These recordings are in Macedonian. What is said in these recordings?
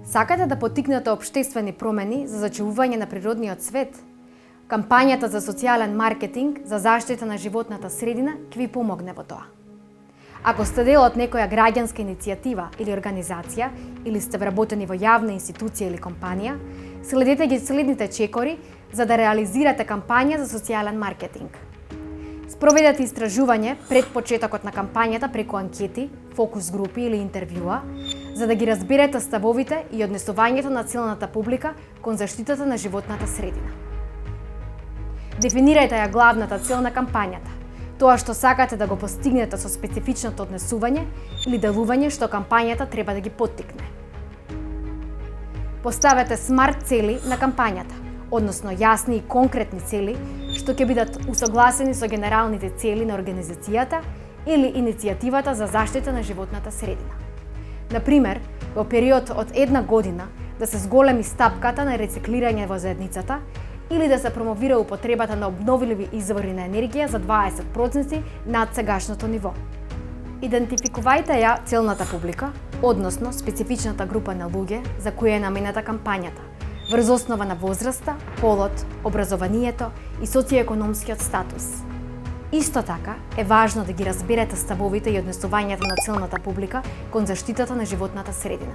Сакате да поттикнете општествени промени за зачувување на природниот свет? Кампањата за социјален маркетинг за заштита на животната средина ќе ви помогне во тоа. Ако сте дел од некоја граѓанска иницијатива или организација, или сте вработени во јавна институција или компанија, следете ги следните чекори за да реализирате кампања за социјален маркетинг. Спроведете истражување пред почетокот на кампањата преку анкети, фокус групи или интервјуа, за да ги разберете ставовите и однесувањето на целната публика кон заштитата на животната средина. Дефинирајте ја главната цел на кампањата, тоа што сакате да го постигнете со специфичното однесување или делување што кампањата треба да ги поттикне. Поставете смарт цели на кампањата, односно јасни и конкретни цели што ќе бидат усогласени со генералните цели на организацијата или иницијативата за заштита на животната средина. Например, во период од една година да се зголеми стапката на рециклирање во заедницата или да се промовира употребата на обновливи извори на енергија за 20% над сегашното ниво. Идентификувајте ја целната публика, односно специфичната група на луѓе за која е намената кампањата, врз основа на возраста, полот, образованието и социјоекономскиот статус. Исто така е важно да ги разберете ставовите и однесувањето на целната публика кон заштитата на животната средина.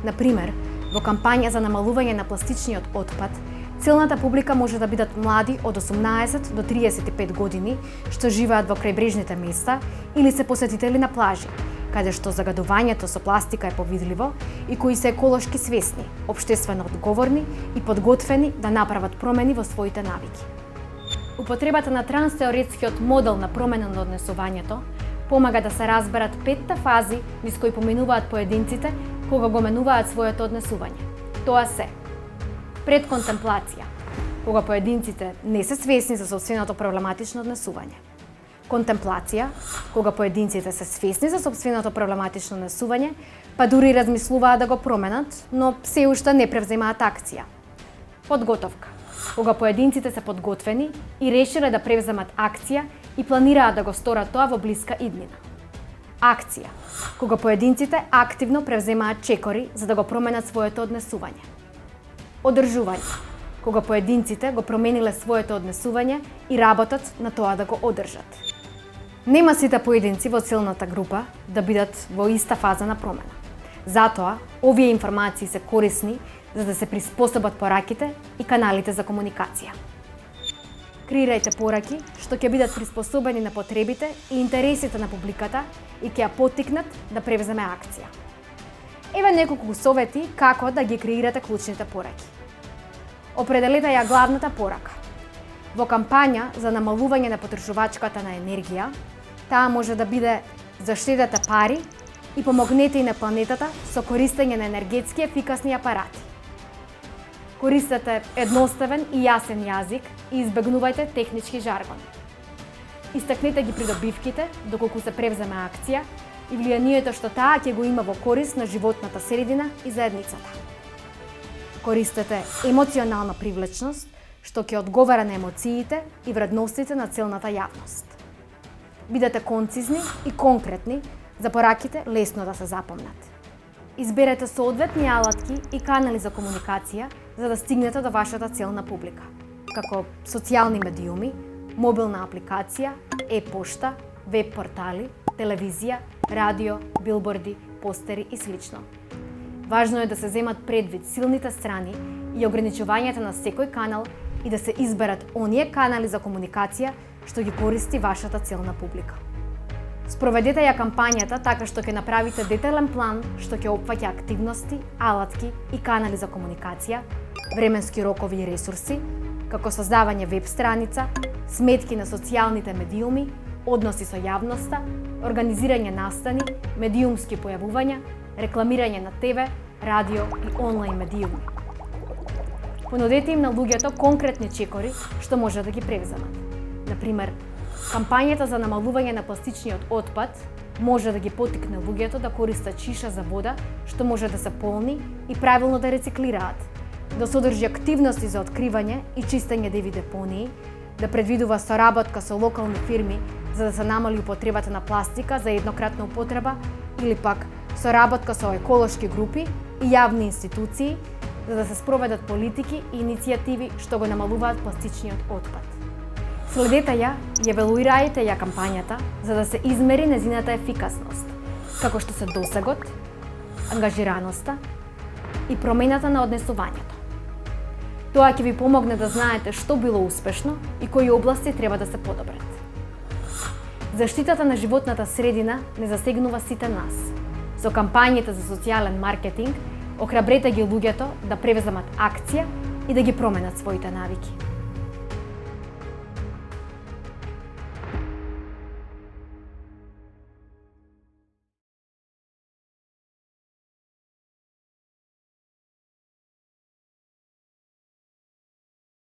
Например, во кампања за намалување на пластичниот отпад, целната публика може да бидат млади од 18 до 35 години што живеат во крајбрежните места или се посетители на плажи, каде што загадувањето со пластика е повидливо и кои се еколошки свесни, општествено одговорни и подготвени да направат промени во своите навики. Употребата на транстеоретскиот модел на промена на однесувањето помага да се разберат 5 фази низ кои поминуваат поединците кога го менуваат своето однесување. Тоа се: предконтемплација, кога поединците не се свесни за сопственото проблематично однесување. Контемплација, кога поединците се свесни за сопственото проблематично однесување, па дури размислуваат да го променат, но се уште не превземаат акција. Подготовка, кога поединците се подготвени и решиле да превземат акција и планираат да го сторат тоа во блиска иднина. Акција, кога поединците активно превземаат чекори за да го променат своето однесување. Одржување, кога поединците го промениле своето однесување и работат на тоа да го одржат. Нема сите поединци во целната група да бидат во иста фаза на промена. Затоа, овие информации се корисни за да се приспособат пораките и каналите за комуникација. Креирајте пораки што ќе бидат приспособени на потребите и интересите на публиката и ќе ја поттикнат да превземе акција. Еве неколку совети како да ги креирате клучните пораки. Определете ја главната порака. Во кампања за намалување на потрошувачката на енергија, таа може да биде: заштедете пари и помогнете и на планетата со користење на енергетски ефикасни апарати. Користете едноставен и јасен јазик и избегнувајте технички жаргон. Истакнете ги придобивките доколку се превземе акција и влијанието што таа ќе го има во корист на животната средина и заедницата. Користете емоционална привлечност што ќе одговара на емоциите и вредностите на целната јавност. Бидете концизни и конкретни за пораките лесно да се запомнат. Изберете соодветни алатки и канали за комуникација за да стигнете до вашата целна публика, како социјални медиуми, мобилна апликација, е-пошта, веб портали, телевизија, радио, билборди, постери и слично. Важно е да се земат предвид силните страни и ограничувањата на секој канал и да се изберат оние канали за комуникација што ги користи вашата целна публика. Спроведете ја кампањата така што ќе направите детален план што ќе опфаќа активности, алатки и канали за комуникација, временски рокови и ресурси, како создавање веб страница, сметки на социјалните медиуми, односи со јавноста, организирање настани, медиумски појавувања, рекламирање на ТВ, радио и онлайн медиуми. Понудете им на луѓето конкретни чекори што може да ги превземат. Например, кампањата за намалување на пластичниот отпад може да ги поттикне луѓето да користат чиша за вода што може да се полни и правилно да рециклираат, да содржи активности за откривање и чистење деви депонии, да предвидува соработка со локални фирми за да се намали употребата на пластика за еднократна употреба или пак соработка со еколошки групи и јавни институции за да се спроведат политики и иницијативи што го намалуваат пластичниот отпад. Следете ја и евалуирајте ја кампањата за да се измери незината ефикасност, како што се досегот, ангажираноста и промената на однесувањето. Тоа ќе ви помогне да знаете што било успешно и кои области треба да се подобрат. Заштитата на животната средина не засегнува сите нас. Со кампањите за социјален маркетинг, охрабрете ги луѓето да превземат акција и да ги променат своите навики.